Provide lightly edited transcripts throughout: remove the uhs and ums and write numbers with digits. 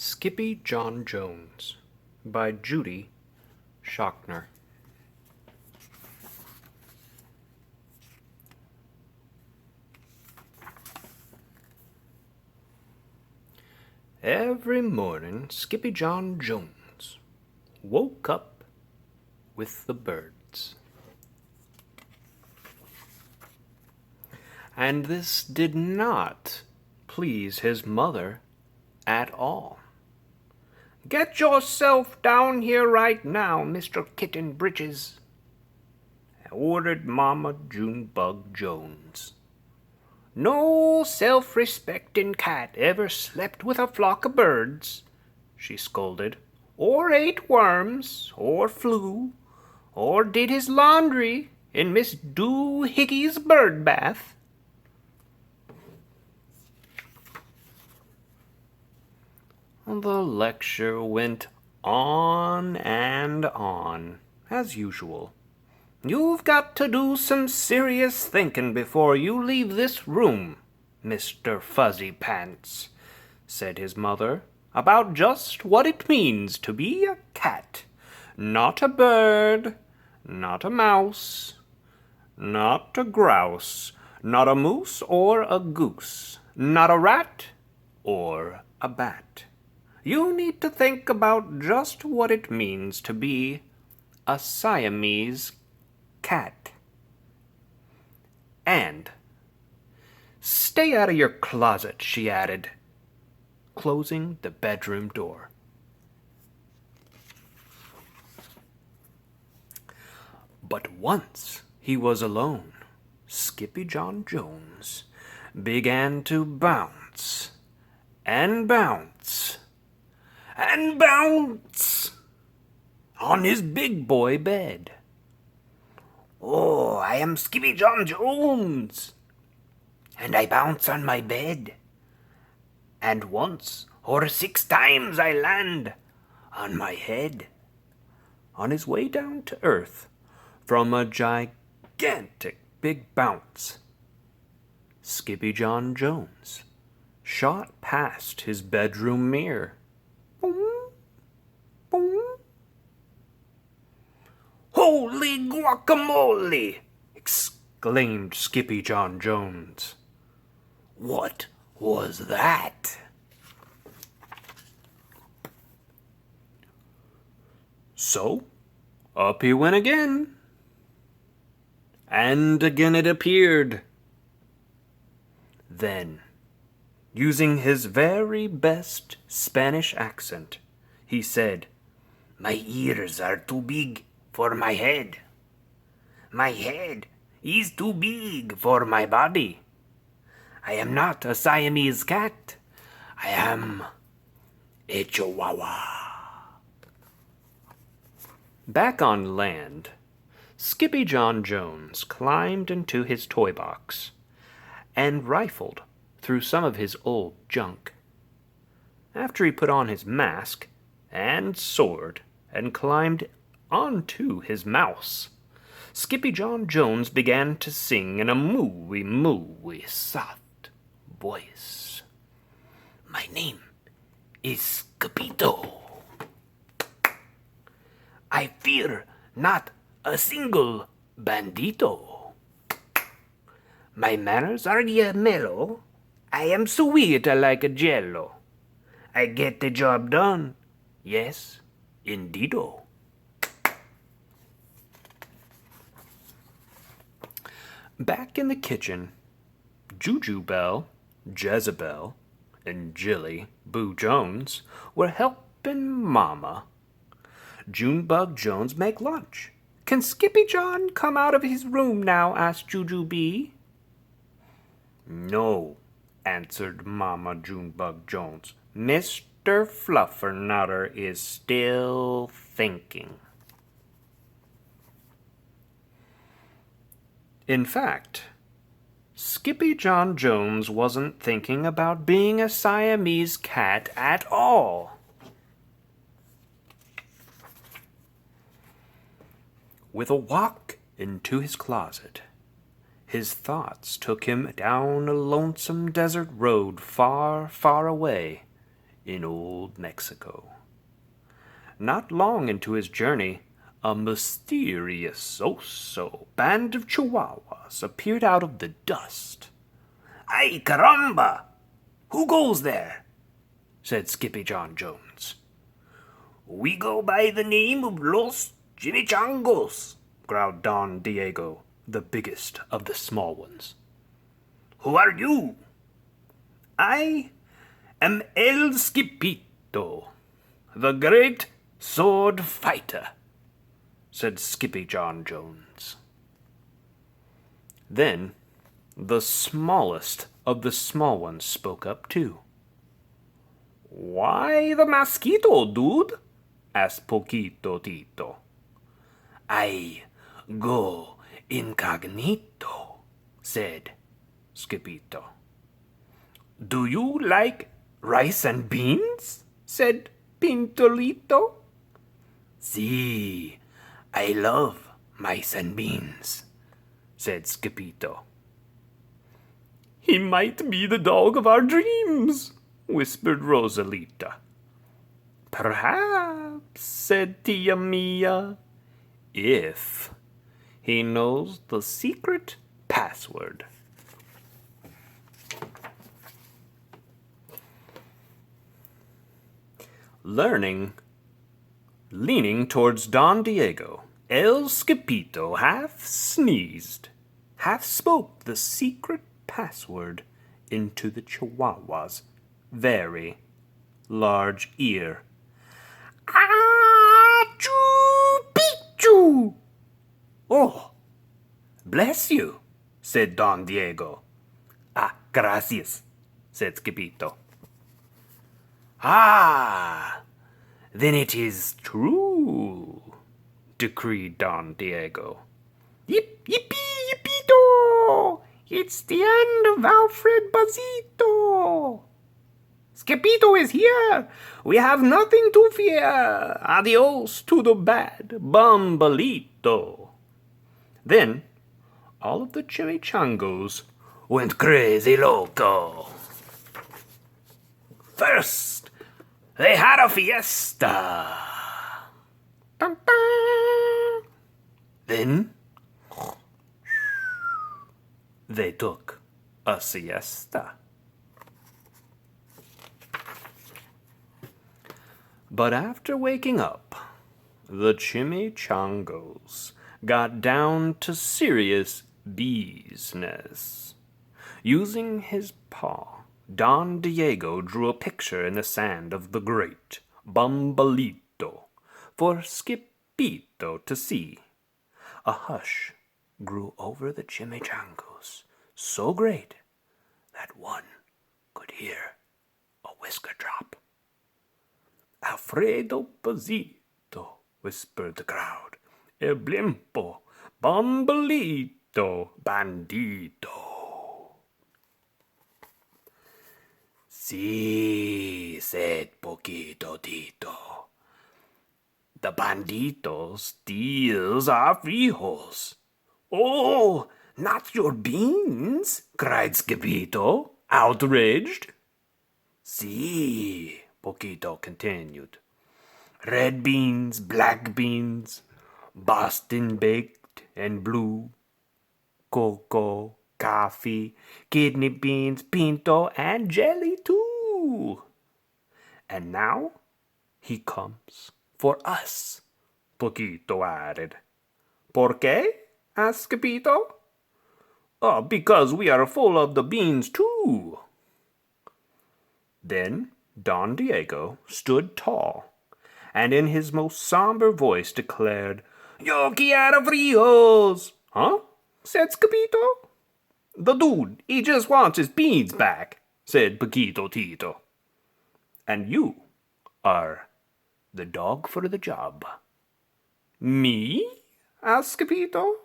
Skippyjon Jones by Judy Schockner. Every morning, Skippyjon Jones woke up with the birds. And this did not please his mother at all. "Get yourself down here right now, Mr. Kitten Britches," ordered Mama Junebug Jones. "No self-respecting cat ever slept with a flock of birds," she scolded, "or ate worms, or flew, or did his laundry in Miss Doohickeys' bird bath." The lecture went on and on, as usual. "You've got to do some serious thinking before you leave this room, Mr. Fuzzy Pants," said his mother, "about just what it means to be a cat, not a bird, not a mouse, not a grouse, not a moose or a goose, not a rat or a bat. You need to think about just what it means to be a Siamese cat. And stay out of your closet," she added, closing the bedroom door. But once he was alone, Skippyjon Jones began to bounce and bounce and bounce on his big boy bed. "Oh, I am Skippyjon Jones, and I bounce on my bed, and once or 6 times I land on my head." On his way down to earth from a gigantic big bounce, Skippyjon Jones shot past his bedroom mirror. Boom, boom. "Holy guacamole!" exclaimed Skippyjon Jones. "What was that?" So, up he went again. And again it appeared. Then, using his very best Spanish accent, he said, "My ears are too big for my head. My head is too big for my body. I am not a Siamese cat. I am a Chihuahua." Back on land, Skippyjon Jones climbed into his toy box and rifled through some of his old junk. After he put on his mask and sword and climbed onto his mouse, Skippyjon Jones began to sing in a mooey soft voice. "My name is Skippito. I fear not a single bandito. My manners are mellow. I am sweet like a jello. I get the job done. Yes, indeedo." Back in the kitchen, Juju Bell, Jezebel, and Jilly Boo Jones were helping Mama Junebug Jones make lunch. "Can Skippyjon come out of his room now?" asked Juju B. "No," answered Mama Junebug Jones. "Mr. Fluffernutter is still thinking." In fact, Skippyjon Jones wasn't thinking about being a Siamese cat at all. With a walk into his closet, his thoughts took him down a lonesome desert road far, far away in old Mexico. Not long into his journey, a mysterious band of Chihuahuas appeared out of the dust. "Ay, caramba! Who goes there?" said Skippyjon Jones. "We go by the name of Los Chimichangos," growled Don Diego, the biggest of the small ones. "Who are you?" "I am El Skippito, the great sword fighter," said Skippyjon Jones. Then the smallest of the small ones spoke up too. "Why the mosquito, dude?" asked Poquito Tito. "I go incognito," said Skippito. "Do you like rice and beans?" said Pintolito. "See, I love mice and beans," said Skippito. "He might be the dog of our dreams," whispered Rosalita. "Perhaps," said Tia Mia, "if he knows the secret password." Leaning towards Don Diego, El Skippito half sneezed, half spoke the secret password into the Chihuahua's very large ear. "Ah-choo-pee-choo!" "Oh, bless you," said Don Diego. "Ah, gracias," said Skippito. "Ah, then it is true," decreed Don Diego. "Yip, yippee, yippito! It's the end of Alfred Bazito. Skippito is here. We have nothing to fear. Adios to the bad Bumbalito." Then all of the chimichangos went crazy loco. First, they had a fiesta. Dun, dun. Then they took a siesta. But after waking up, the chimichangos got down to serious business. Using his paw, Don Diego drew a picture in the sand of the great Bumbalito for Skippito to see. A hush grew over the chimichangos, so great that one could hear a whisker drop. "Alfredo Bazito," whispered the crowd. "El blimpo, Bumbalito, bandito." "Sí," said Poquito Tito. "The bandito steals our frijoles." "Oh, not your beans!" cried Skippito, outraged. "Sí," Poquito continued. "Red beans, black beans, Boston baked and blue, cocoa, coffee, kidney beans, pinto, and jelly too. And now he comes for us," Poquito added. "Por qué?" asked Skippito. "Oh, because we are full of the beans too." Then Don Diego stood tall, and in his most somber voice declared, "Yo quiero frijoles." "Huh?" said Skippito. "The dude, he just wants his beans back," said Poquito Tito. "And you are the dog for the job." "Me?" asked Skippito.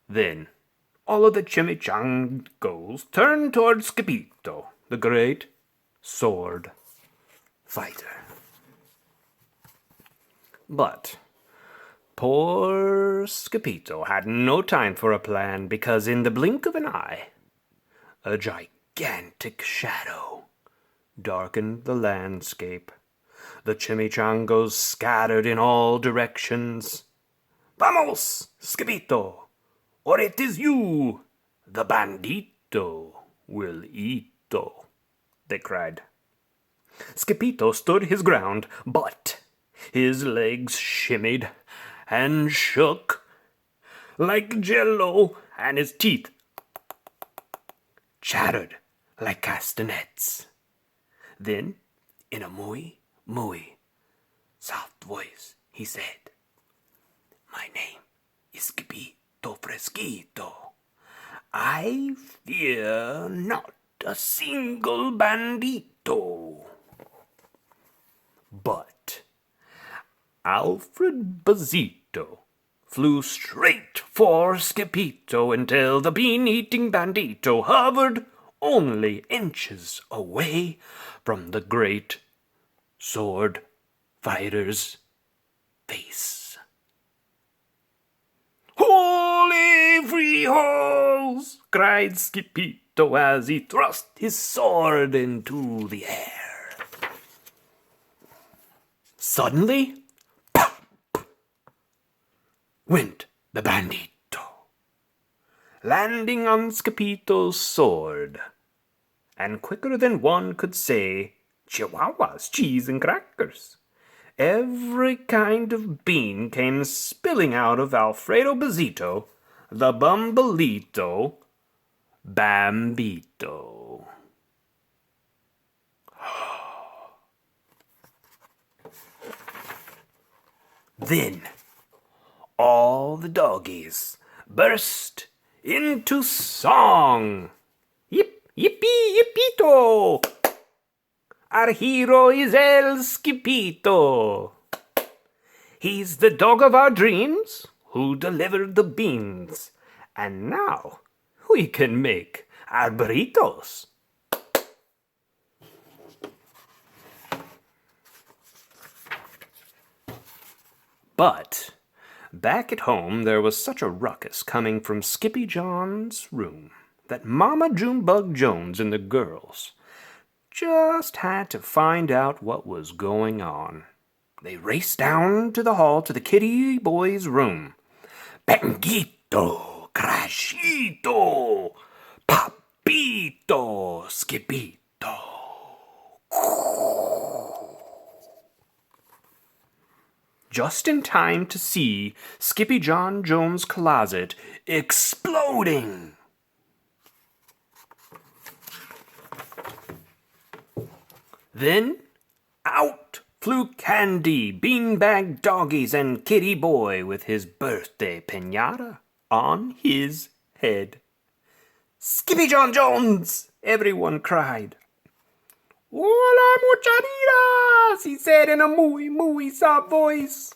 Then all of the chimichangos turned toward Skippito, the great sword fighter. But poor Skippito had no time for a plan, because in the blink of an eye, a gigantic shadow darkened the landscape. The chimichangas scattered in all directions. "Vamos, Skippito, or it is you, the bandito, will eato," they cried. Skippito stood his ground, but his legs shimmied and shook like jello, and his teeth chattered like castanets. Then, in a muy soft voice, he said, "My name is Skippito Fresquito. I fear not a single bandito." But Alfred Bazito flew straight for Skippito until the bean-eating bandito hovered only inches away from the great sword fighter's face. "Holy frijoles!" cried Skippito as he thrust his sword into the air. Suddenly, pop, went the bandito, landing on Skippito's sword, and quicker than one could say chihuahuas, cheese, and crackers, every kind of bean came spilling out of Alfredo Bazito, the Bumbleito Bambito. Then all the doggies burst into song. "Yip, yippee, yippito! Our hero is El Skippito. He's the dog of our dreams who delivered the beans. And now we can make our burritos." But back at home there was such a ruckus coming from Skippyjon's room that Mama Junebug Jones and the girls just had to find out what was going on. They raced down to the hall to the kitty boy's room. "Benguito, Crashito, Papito, Skippito." Just in time to see Skippyjon Jones' closet exploding. Then out flew Candy, Beanbag Doggies, and Kitty Boy with his birthday piñata on his head. "Skippyjon Jones!" everyone cried. "Hola, muchachitas!" he said in a muy soft voice.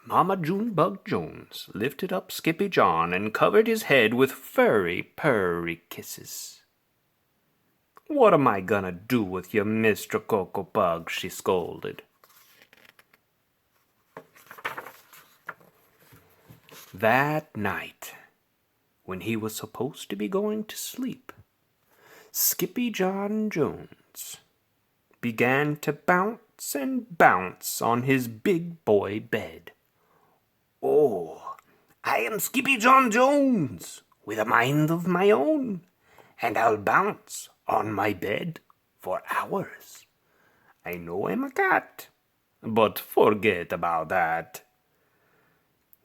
Mama Junebug Jones lifted up Skippyjon and covered his head with furry, purry kisses. "What am I gonna do with you, Mr. Cocoa Pug?" she scolded. That night, when he was supposed to be going to sleep, Skippyjon Jones began to bounce and bounce on his big boy bed. "Oh, I am Skippyjon Jones, with a mind of my own, and I'll bounce on my bed for hours. I know I'm a cat, but forget about that.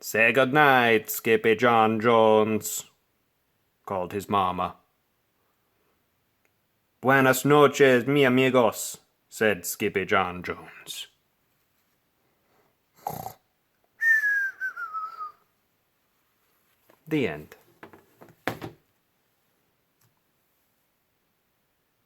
Say good night, Skippyjon Jones," called his mama. "Buenas noches, mi amigos," said Skippyjon Jones. The end.